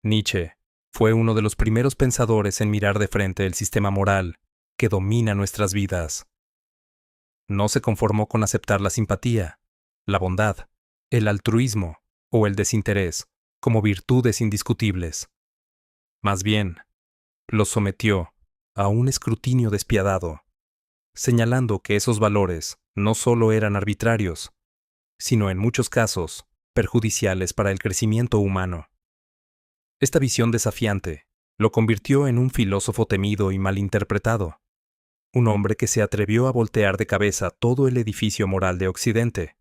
Nietzsche fue uno de los primeros pensadores en mirar de frente el sistema moral que domina nuestras vidas. No se conformó con aceptar la simpatía, la bondad, el altruismo o el desinterés como virtudes indiscutibles. Más bien, los sometió a un escrutinio despiadado, señalando que esos valores no solo eran arbitrarios, sino en muchos casos perjudiciales para el crecimiento humano. Esta visión desafiante lo convirtió en un filósofo temido y malinterpretado, un hombre que se atrevió a voltear de cabeza todo el edificio moral de Occidente.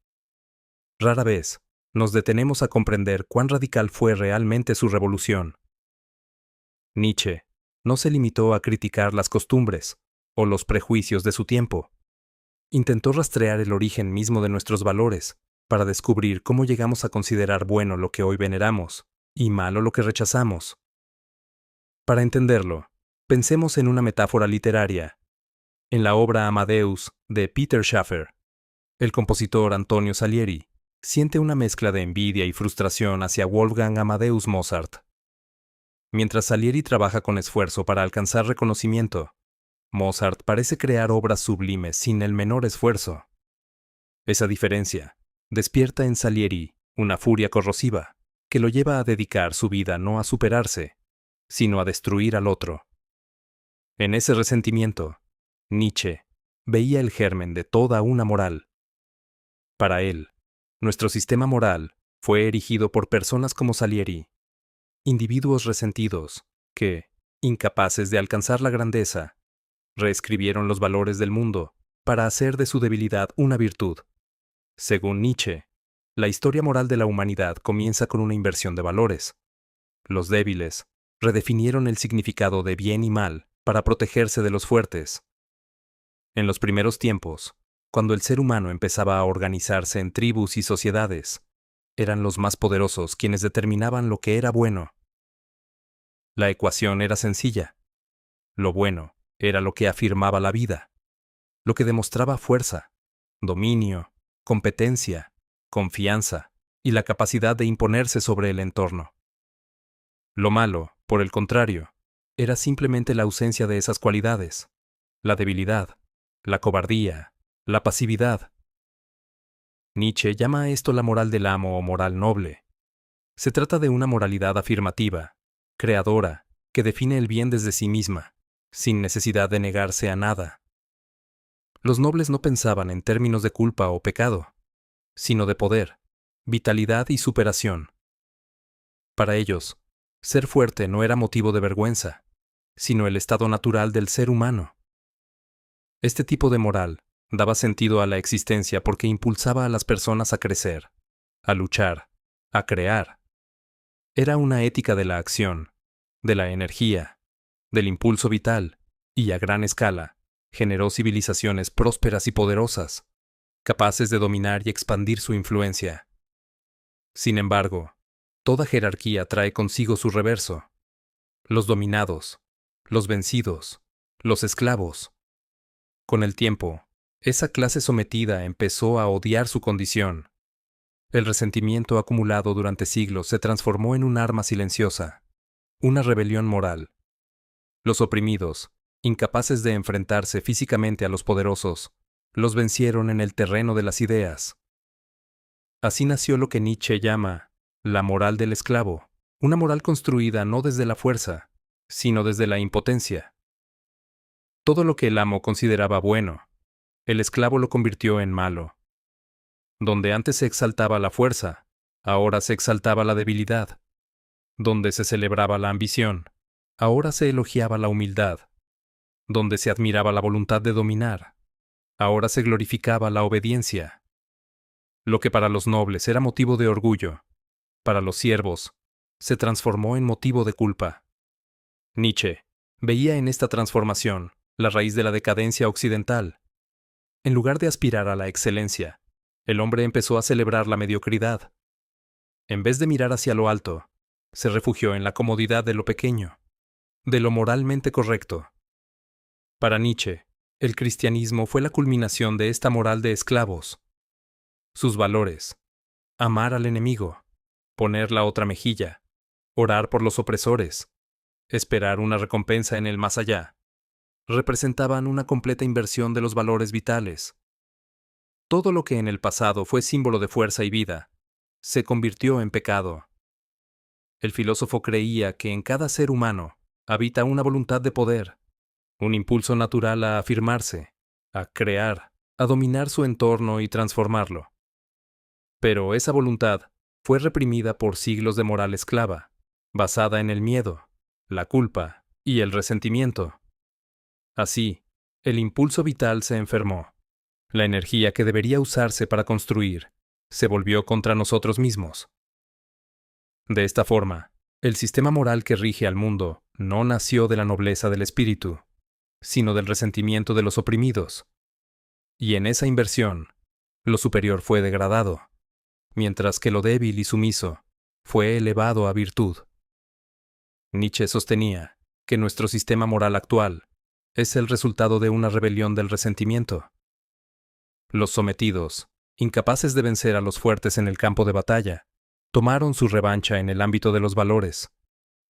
Rara vez nos detenemos a comprender cuán radical fue realmente su revolución. Nietzsche no se limitó a criticar las costumbres o los prejuicios de su tiempo. Intentó rastrear el origen mismo de nuestros valores para descubrir cómo llegamos a considerar bueno lo que hoy veneramos y malo lo que rechazamos. Para entenderlo, pensemos en una metáfora literaria. En la obra Amadeus de Peter Shaffer, el compositor Antonio Salieri siente una mezcla de envidia y frustración hacia Wolfgang Amadeus Mozart. Mientras Salieri trabaja con esfuerzo para alcanzar reconocimiento, Mozart parece crear obras sublimes sin el menor esfuerzo. Esa diferencia despierta en Salieri una furia corrosiva que lo lleva a dedicar su vida no a superarse, sino a destruir al otro. En ese resentimiento, Nietzsche veía el germen de toda una moral. Para él, nuestro sistema moral fue erigido por personas como Salieri, individuos resentidos que, incapaces de alcanzar la grandeza, reescribieron los valores del mundo para hacer de su debilidad una virtud. Según Nietzsche, la historia moral de la humanidad comienza con una inversión de valores. Los débiles redefinieron el significado de bien y mal para protegerse de los fuertes. En los primeros tiempos, cuando el ser humano empezaba a organizarse en tribus y sociedades, eran los más poderosos quienes determinaban lo que era bueno. La ecuación era sencilla. Lo bueno era lo que afirmaba la vida, lo que demostraba fuerza, dominio, competencia, confianza y la capacidad de imponerse sobre el entorno. Lo malo, por el contrario, era simplemente la ausencia de esas cualidades, la debilidad, la cobardía, la pasividad. Nietzsche llama a esto la moral del amo o moral noble. Se trata de una moralidad afirmativa, creadora, que define el bien desde sí misma, sin necesidad de negarse a nada. Los nobles no pensaban en términos de culpa o pecado, sino de poder, vitalidad y superación. Para ellos, ser fuerte no era motivo de vergüenza, sino el estado natural del ser humano. Este tipo de moral daba sentido a la existencia porque impulsaba a las personas a crecer, a luchar, a crear. Era una ética de la acción, de la energía, del impulso vital y, a gran escala, generó civilizaciones prósperas y poderosas, capaces de dominar y expandir su influencia. Sin embargo, toda jerarquía trae consigo su reverso. Los dominados, los vencidos, los esclavos. Con el tiempo, esa clase sometida empezó a odiar su condición. El resentimiento acumulado durante siglos se transformó en un arma silenciosa, una rebelión moral. Los oprimidos, incapaces de enfrentarse físicamente a los poderosos, los vencieron en el terreno de las ideas. Así nació lo que Nietzsche llama la moral del esclavo, una moral construida no desde la fuerza, sino desde la impotencia. Todo lo que el amo consideraba bueno, el esclavo lo convirtió en malo. Donde antes se exaltaba la fuerza, ahora se exaltaba la debilidad. Donde se celebraba la ambición, ahora se elogiaba la humildad. Donde se admiraba la voluntad de dominar, ahora se glorificaba la obediencia. Lo que para los nobles era motivo de orgullo, para los siervos, se transformó en motivo de culpa. Nietzsche veía en esta transformación la raíz de la decadencia occidental. En lugar de aspirar a la excelencia, el hombre empezó a celebrar la mediocridad. En vez de mirar hacia lo alto, se refugió en la comodidad de lo pequeño, de lo moralmente correcto. Para Nietzsche, el cristianismo fue la culminación de esta moral de esclavos. Sus valores: amar al enemigo, poner la otra mejilla, orar por los opresores, esperar una recompensa en el más allá, representaban una completa inversión de los valores vitales. Todo lo que en el pasado fue símbolo de fuerza y vida, se convirtió en pecado. El filósofo creía que en cada ser humano habita una voluntad de poder, un impulso natural a afirmarse, a crear, a dominar su entorno y transformarlo. Pero esa voluntad fue reprimida por siglos de moral esclava, basada en el miedo, la culpa y el resentimiento. Así, el impulso vital se enfermó. La energía que debería usarse para construir se volvió contra nosotros mismos. De esta forma, el sistema moral que rige al mundo no nació de la nobleza del espíritu, sino del resentimiento de los oprimidos. Y en esa inversión, lo superior fue degradado, mientras que lo débil y sumiso fue elevado a virtud. Nietzsche sostenía que nuestro sistema moral actual es el resultado de una rebelión del resentimiento. Los sometidos, incapaces de vencer a los fuertes en el campo de batalla, tomaron su revancha en el ámbito de los valores,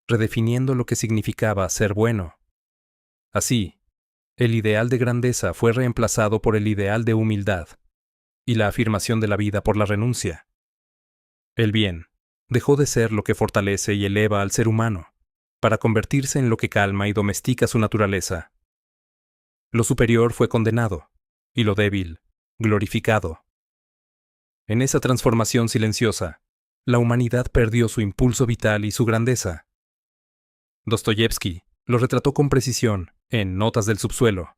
redefiniendo lo que significaba ser bueno. Así, el ideal de grandeza fue reemplazado por el ideal de humildad, y la afirmación de la vida por la renuncia. El bien dejó de ser lo que fortalece y eleva al ser humano, para convertirse en lo que calma y domestica su naturaleza. Lo superior fue condenado, y lo débil, glorificado. En esa transformación silenciosa, la humanidad perdió su impulso vital y su grandeza. Dostoyevsky lo retrató con precisión en Notas del subsuelo,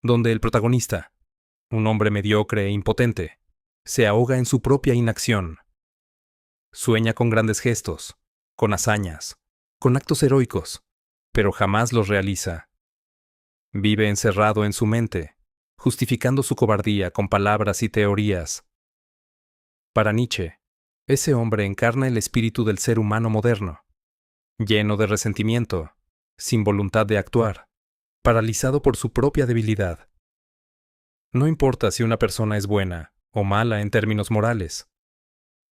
donde el protagonista, un hombre mediocre e impotente, se ahoga en su propia inacción. Sueña con grandes gestos, con hazañas, con actos heroicos, pero jamás los realiza. Vive encerrado en su mente, justificando su cobardía con palabras y teorías. Para Nietzsche, ese hombre encarna el espíritu del ser humano moderno, lleno de resentimiento, sin voluntad de actuar, paralizado por su propia debilidad. No importa si una persona es buena o mala en términos morales,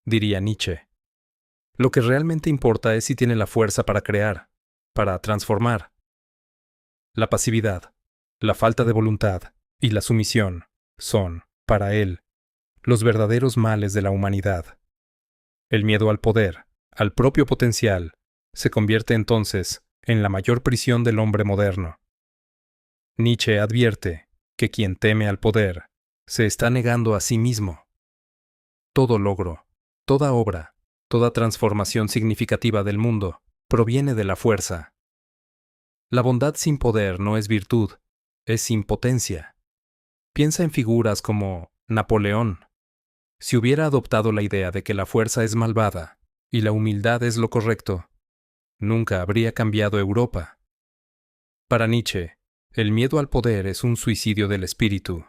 diría Nietzsche. Lo que realmente importa es si tiene la fuerza para crear, para transformar. La pasividad, la falta de voluntad y la sumisión son, para él, los verdaderos males de la humanidad. El miedo al poder, al propio potencial, se convierte entonces en la mayor prisión del hombre moderno. Nietzsche advierte que quien teme al poder se está negando a sí mismo. Todo logro, toda obra, toda transformación significativa del mundo proviene de la fuerza. La bondad sin poder no es virtud, es impotencia. Piensa en figuras como Napoleón. Si hubiera adoptado la idea de que la fuerza es malvada y la humildad es lo correcto, nunca habría cambiado Europa. Para Nietzsche, el miedo al poder es un suicidio del espíritu.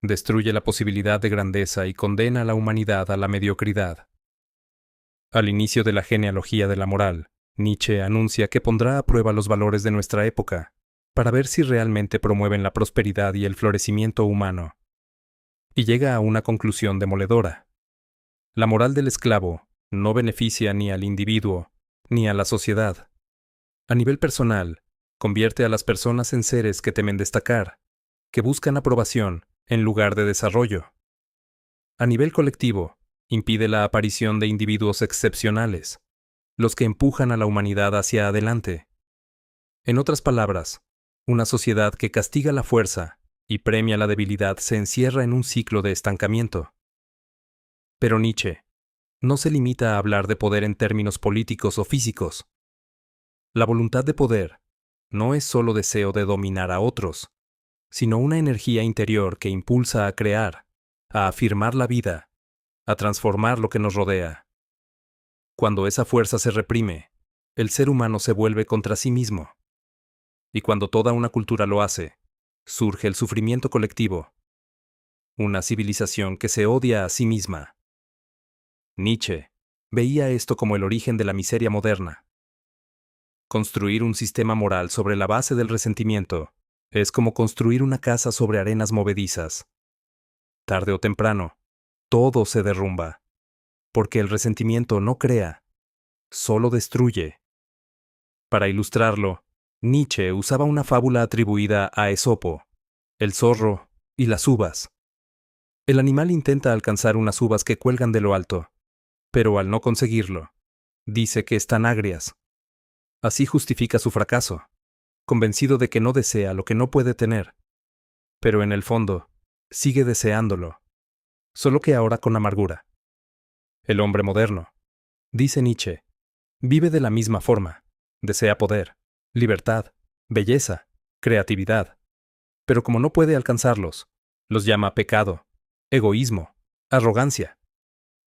Destruye la posibilidad de grandeza y condena a la humanidad a la mediocridad. Al inicio de la genealogía de la moral, Nietzsche anuncia que pondrá a prueba los valores de nuestra época, para ver si realmente promueven la prosperidad y el florecimiento humano. Y llega a una conclusión demoledora. La moral del esclavo no beneficia ni al individuo, ni a la sociedad. A nivel personal, convierte a las personas en seres que temen destacar, que buscan aprobación en lugar de desarrollo. A nivel colectivo, impide la aparición de individuos excepcionales, los que empujan a la humanidad hacia adelante. En otras palabras, una sociedad que castiga la fuerza y premia la debilidad se encierra en un ciclo de estancamiento. Pero Nietzsche no se limita a hablar de poder en términos políticos o físicos. La voluntad de poder no es solo deseo de dominar a otros, sino una energía interior que impulsa a crear, a afirmar la vida, a transformar lo que nos rodea. Cuando esa fuerza se reprime, el ser humano se vuelve contra sí mismo. Y cuando toda una cultura lo hace, surge el sufrimiento colectivo, una civilización que se odia a sí misma. Nietzsche veía esto como el origen de la miseria moderna. Construir un sistema moral sobre la base del resentimiento es como construir una casa sobre arenas movedizas. Tarde o temprano, todo se derrumba, porque el resentimiento no crea, solo destruye. Para ilustrarlo, Nietzsche usaba una fábula atribuida a Esopo, el zorro y las uvas. El animal intenta alcanzar unas uvas que cuelgan de lo alto, pero al no conseguirlo, dice que están agrias. Así justifica su fracaso, convencido de que no desea lo que no puede tener, pero en el fondo, sigue deseándolo, solo que ahora con amargura. El hombre moderno, dice Nietzsche, vive de la misma forma, desea poder, libertad, belleza, creatividad, pero como no puede alcanzarlos, los llama pecado, egoísmo, arrogancia,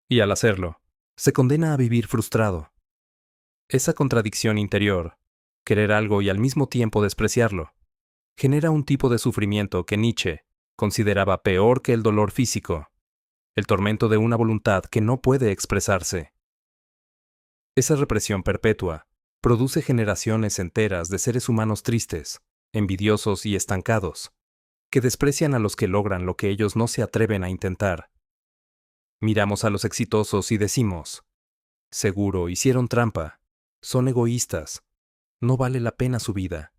y al hacerlo, se condena a vivir frustrado. Esa contradicción interior, querer algo y al mismo tiempo despreciarlo, genera un tipo de sufrimiento que Nietzsche consideraba peor que el dolor físico, el tormento de una voluntad que no puede expresarse. Esa represión perpetua produce generaciones enteras de seres humanos tristes, envidiosos y estancados, que desprecian a los que logran lo que ellos no se atreven a intentar. Miramos a los exitosos y decimos, seguro hicieron trampa, son egoístas, no vale la pena su vida.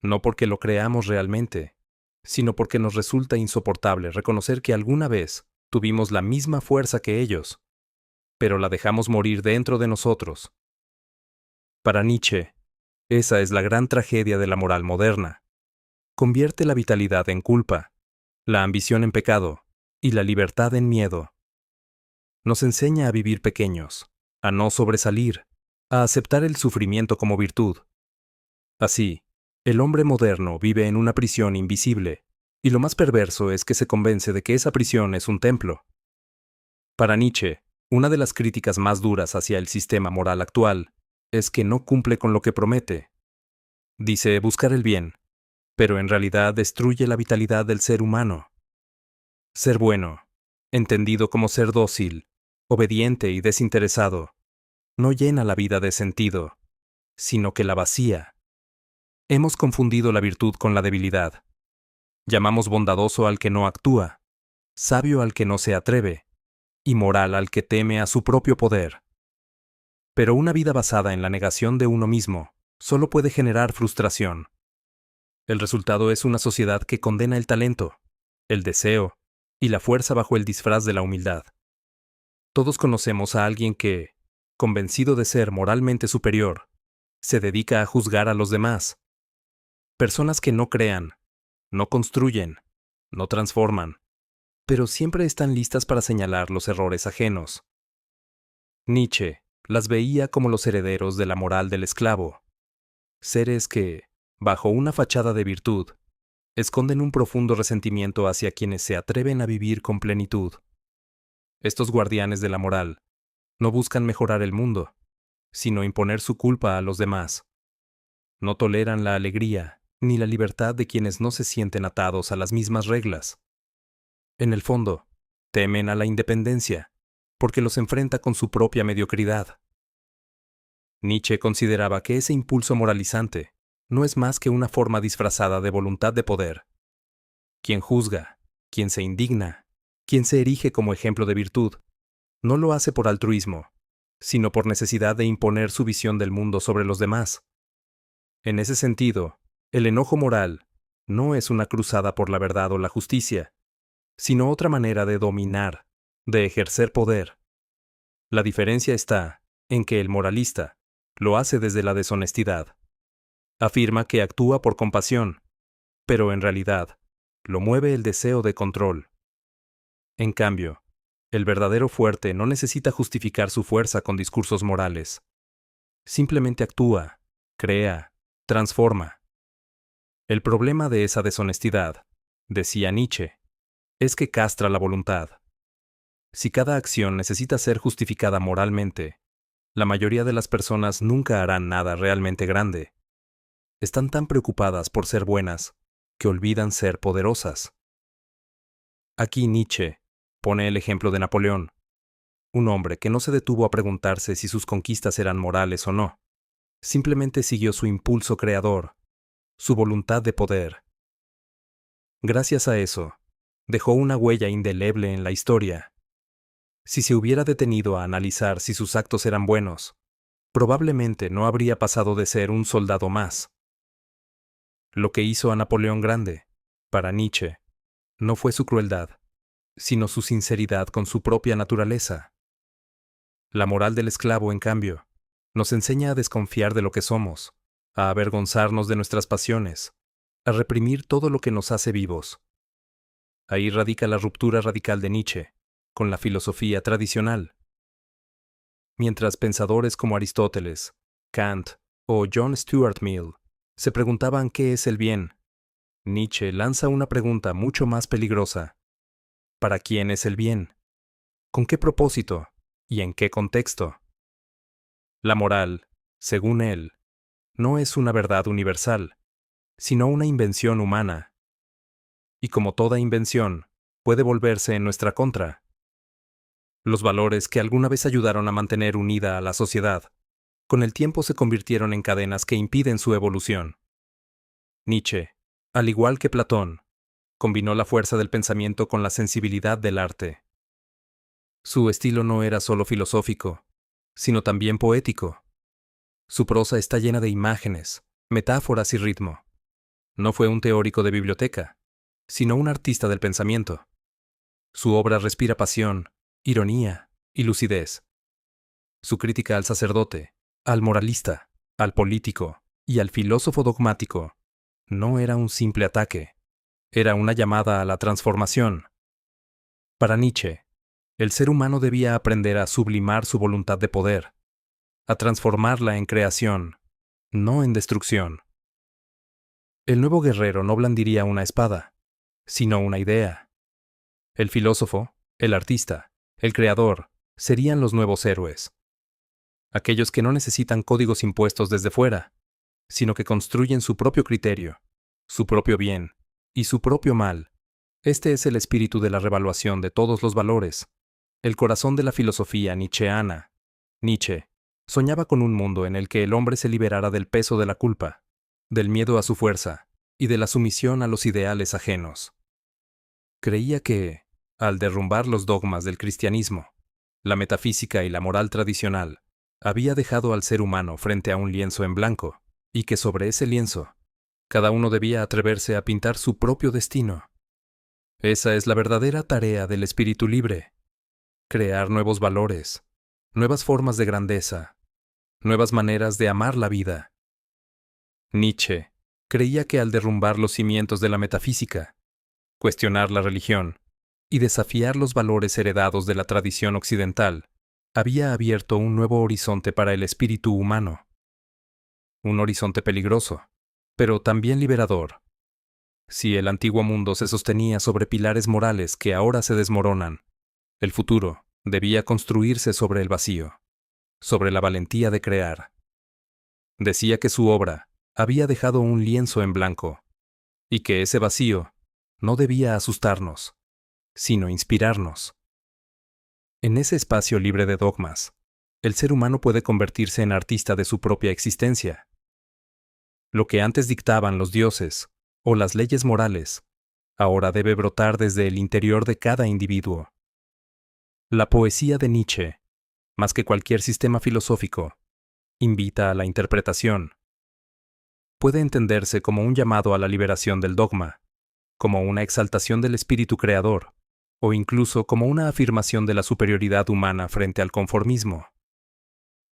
No porque lo creamos realmente, sino porque nos resulta insoportable reconocer que alguna vez tuvimos la misma fuerza que ellos, pero la dejamos morir dentro de nosotros. Para Nietzsche, esa es la gran tragedia de la moral moderna. Convierte la vitalidad en culpa, la ambición en pecado y la libertad en miedo. Nos enseña a vivir pequeños, a no sobresalir, a aceptar el sufrimiento como virtud. Así, el hombre moderno vive en una prisión invisible, y lo más perverso es que se convence de que esa prisión es un templo. Para Nietzsche, una de las críticas más duras hacia el sistema moral actual es que no cumple con lo que promete. Dice buscar el bien, pero en realidad destruye la vitalidad del ser humano. Ser bueno, entendido como ser dócil, obediente y desinteresado, no llena la vida de sentido, sino que la vacía. Hemos confundido la virtud con la debilidad. Llamamos bondadoso al que no actúa, sabio al que no se atreve, y moral al que teme a su propio poder. Pero una vida basada en la negación de uno mismo solo puede generar frustración. El resultado es una sociedad que condena el talento, el deseo y la fuerza bajo el disfraz de la humildad. Todos conocemos a alguien que, convencido de ser moralmente superior, se dedica a juzgar a los demás. Personas que no crean, no construyen, no transforman, pero siempre están listas para señalar los errores ajenos. Nietzsche las veía como los herederos de la moral del esclavo, seres que, bajo una fachada de virtud, esconden un profundo resentimiento hacia quienes se atreven a vivir con plenitud. Estos guardianes de la moral no buscan mejorar el mundo, sino imponer su culpa a los demás. No toleran la alegría ni la libertad de quienes no se sienten atados a las mismas reglas. En el fondo, temen a la independencia, porque los enfrenta con su propia mediocridad. Nietzsche consideraba que ese impulso moralizante no es más que una forma disfrazada de voluntad de poder. Quien juzga, quien se indigna, quien se erige como ejemplo de virtud, no lo hace por altruismo, sino por necesidad de imponer su visión del mundo sobre los demás. En ese sentido, el enojo moral no es una cruzada por la verdad o la justicia, sino otra manera de dominar, de ejercer poder. La diferencia está en que el moralista lo hace desde la deshonestidad. Afirma que actúa por compasión, pero en realidad lo mueve el deseo de control. En cambio, el verdadero fuerte no necesita justificar su fuerza con discursos morales. Simplemente actúa, crea, transforma. El problema de esa deshonestidad, decía Nietzsche, es que castra la voluntad. Si cada acción necesita ser justificada moralmente, la mayoría de las personas nunca harán nada realmente grande. Están tan preocupadas por ser buenas que olvidan ser poderosas. Aquí Nietzsche pone el ejemplo de Napoleón, un hombre que no se detuvo a preguntarse si sus conquistas eran morales o no. Simplemente siguió su impulso creador, su voluntad de poder. Gracias a eso, dejó una huella indeleble en la historia. Si se hubiera detenido a analizar si sus actos eran buenos, probablemente no habría pasado de ser un soldado más. Lo que hizo a Napoleón grande, para Nietzsche, no fue su crueldad, sino su sinceridad con su propia naturaleza. La moral del esclavo, en cambio, nos enseña a desconfiar de lo que somos, a avergonzarnos de nuestras pasiones, a reprimir todo lo que nos hace vivos. Ahí radica la ruptura radical de Nietzsche con la filosofía tradicional. Mientras pensadores como Aristóteles, Kant o John Stuart Mill se preguntaban qué es el bien, Nietzsche lanza una pregunta mucho más peligrosa. ¿Para quién es el bien? ¿Con qué propósito? ¿Y en qué contexto? La moral, según él, no es una verdad universal, sino una invención humana. Y como toda invención, puede volverse en nuestra contra. Los valores que alguna vez ayudaron a mantener unida a la sociedad, con el tiempo se convirtieron en cadenas que impiden su evolución. Nietzsche, al igual que Platón, combinó la fuerza del pensamiento con la sensibilidad del arte. Su estilo no era solo filosófico, sino también poético. Su prosa está llena de imágenes, metáforas y ritmo. No fue un teórico de biblioteca, sino un artista del pensamiento. Su obra respira pasión, ironía y lucidez. Su crítica al sacerdote, al moralista, al político y al filósofo dogmático no era un simple ataque, era una llamada a la transformación. Para Nietzsche, el ser humano debía aprender a sublimar su voluntad de poder, a transformarla en creación, no en destrucción. El nuevo guerrero no blandiría una espada, sino una idea. El filósofo, el artista, el creador, serían los nuevos héroes. Aquellos que no necesitan códigos impuestos desde fuera, sino que construyen su propio criterio, su propio bien y su propio mal. Este es el espíritu de la revaluación de todos los valores, el corazón de la filosofía nietzscheana. Nietzsche soñaba con un mundo en el que el hombre se liberara del peso de la culpa, del miedo a su fuerza y de la sumisión a los ideales ajenos. Creía que, al derrumbar los dogmas del cristianismo, la metafísica y la moral tradicional, había dejado al ser humano frente a un lienzo en blanco, y que sobre ese lienzo, cada uno debía atreverse a pintar su propio destino. Esa es la verdadera tarea del espíritu libre: crear nuevos valores, nuevas formas de grandeza, nuevas maneras de amar la vida. Nietzsche creía que al derrumbar los cimientos de la metafísica, cuestionar la religión y desafiar los valores heredados de la tradición occidental, había abierto un nuevo horizonte para el espíritu humano. Un horizonte peligroso, pero también liberador. Si el antiguo mundo se sostenía sobre pilares morales que ahora se desmoronan, el futuro debía construirse sobre el vacío, sobre la valentía de crear. Decía que su obra había dejado un lienzo en blanco, y que ese vacío no debía asustarnos, sino inspirarnos. En ese espacio libre de dogmas, el ser humano puede convertirse en artista de su propia existencia. Lo que antes dictaban los dioses o las leyes morales, ahora debe brotar desde el interior de cada individuo. La poesía de Nietzsche, más que cualquier sistema filosófico, invita a la interpretación. Puede entenderse como un llamado a la liberación del dogma, como una exaltación del espíritu creador, o incluso como una afirmación de la superioridad humana frente al conformismo.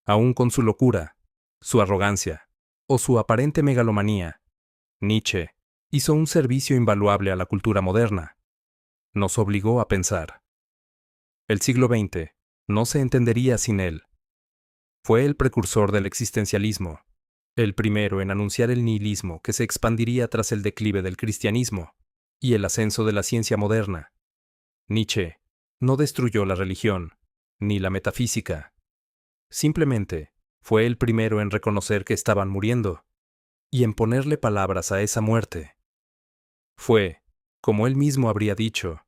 Aún con su locura, su arrogancia o su aparente megalomanía, Nietzsche hizo un servicio invaluable a la cultura moderna. Nos obligó a pensar. El siglo XX no se entendería sin él. Fue el precursor del existencialismo, el primero en anunciar el nihilismo que se expandiría tras el declive del cristianismo y el ascenso de la ciencia moderna. Nietzsche no destruyó la religión, ni la metafísica. Simplemente fue el primero en reconocer que estaban muriendo y en ponerle palabras a esa muerte. Fue, como él mismo habría dicho,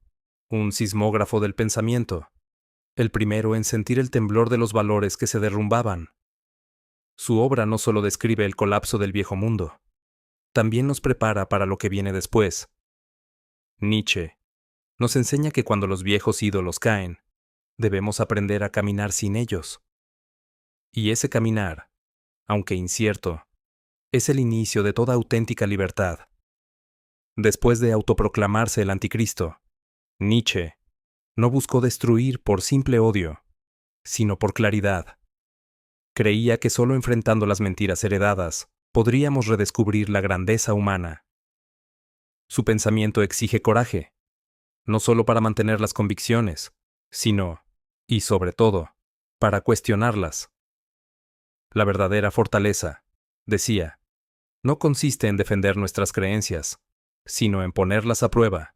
un sismógrafo del pensamiento, el primero en sentir el temblor de los valores que se derrumbaban. Su obra no solo describe el colapso del viejo mundo, también nos prepara para lo que viene después. Nietzsche nos enseña que cuando los viejos ídolos caen, debemos aprender a caminar sin ellos. Y ese caminar aunque incierto, es el inicio de toda auténtica libertad. Después de autoproclamarse el anticristo, Nietzsche no buscó destruir por simple odio, sino por claridad. Creía que solo enfrentando las mentiras heredadas podríamos redescubrir la grandeza humana. Su pensamiento exige coraje, no solo para mantener las convicciones, sino, y sobre todo, para cuestionarlas. La verdadera fortaleza, decía, no consiste en defender nuestras creencias, sino en ponerlas a prueba.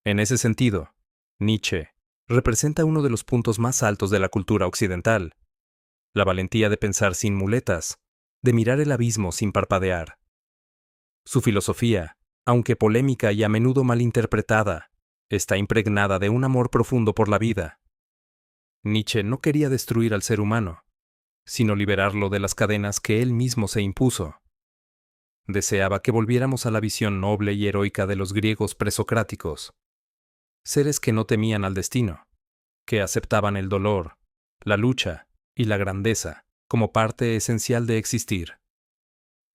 En ese sentido, Nietzsche representa uno de los puntos más altos de la cultura occidental, la valentía de pensar sin muletas, de mirar el abismo sin parpadear. Su filosofía, aunque polémica y a menudo malinterpretada, está impregnada de un amor profundo por la vida. Nietzsche no quería destruir al ser humano, sino liberarlo de las cadenas que él mismo se impuso. Deseaba que volviéramos a la visión noble y heroica de los griegos presocráticos, seres que no temían al destino, que aceptaban el dolor, la lucha y la grandeza como parte esencial de existir.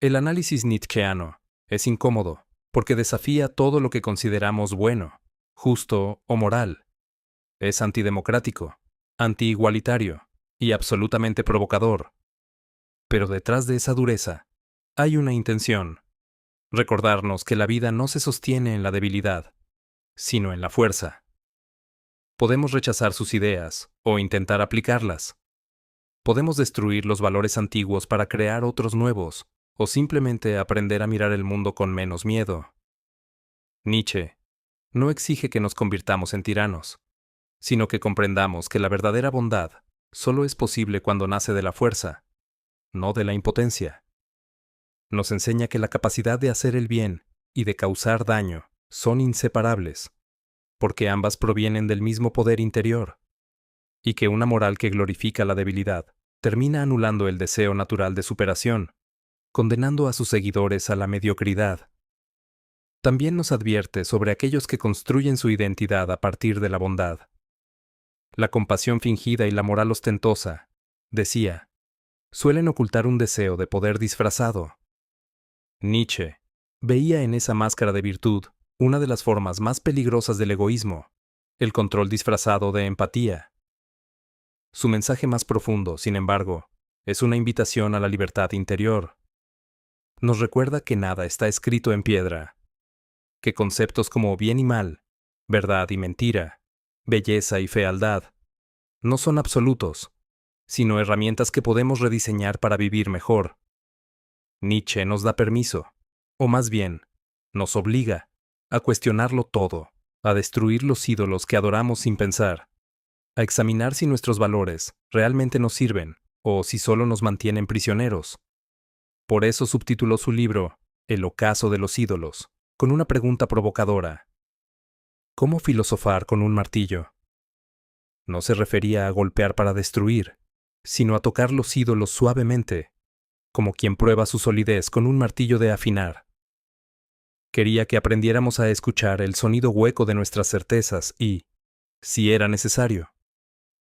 El análisis nietzscheano es incómodo porque desafía todo lo que consideramos bueno, justo o moral. Es antidemocrático, antiigualitario y absolutamente provocador. Pero detrás de esa dureza hay una intención: recordarnos que la vida no se sostiene en la debilidad, sino en la fuerza. Podemos rechazar sus ideas o intentar aplicarlas. Podemos destruir los valores antiguos para crear otros nuevos, o simplemente aprender a mirar el mundo con menos miedo. Nietzsche no exige que nos convirtamos en tiranos, sino que comprendamos que la verdadera bondad solo es posible cuando nace de la fuerza, no de la impotencia. Nos enseña que la capacidad de hacer el bien y de causar daño son inseparables, porque ambas provienen del mismo poder interior, y que una moral que glorifica la debilidad termina anulando el deseo natural de superación, condenando a sus seguidores a la mediocridad. También nos advierte sobre aquellos que construyen su identidad a partir de la bondad. La compasión fingida y la moral ostentosa, decía, suelen ocultar un deseo de poder disfrazado. Nietzsche veía en esa máscara de virtud una de las formas más peligrosas del egoísmo, el control disfrazado de empatía. Su mensaje más profundo, sin embargo, es una invitación a la libertad interior. Nos recuerda que nada está escrito en piedra, que conceptos como bien y mal, verdad y mentira, belleza y fealdad, no son absolutos, sino herramientas que podemos rediseñar para vivir mejor. Nietzsche nos da permiso, o más bien, nos obliga a cuestionarlo todo, a destruir los ídolos que adoramos sin pensar, a examinar si nuestros valores realmente nos sirven o si solo nos mantienen prisioneros. Por eso subtituló su libro El ocaso de los ídolos, con una pregunta provocadora: ¿cómo filosofar con un martillo? No se refería a golpear para destruir, sino a tocar los ídolos suavemente, como quien prueba su solidez con un martillo de afinar. Quería que aprendiéramos a escuchar el sonido hueco de nuestras certezas y, si era necesario,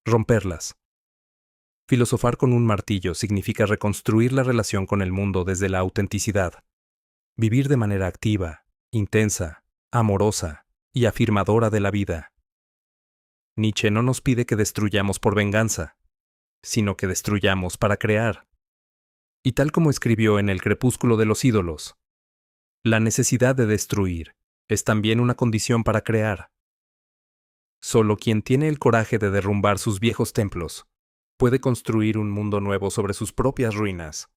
romperlas. Filosofar con un martillo significa reconstruir la relación con el mundo desde la autenticidad, vivir de manera activa, intensa, amorosa y afirmadora de la vida. Nietzsche no nos pide que destruyamos por venganza, sino que destruyamos para crear. Y tal como escribió en El crepúsculo de los ídolos, la necesidad de destruir es también una condición para crear. Solo quien tiene el coraje de derrumbar sus viejos templos puede construir un mundo nuevo sobre sus propias ruinas.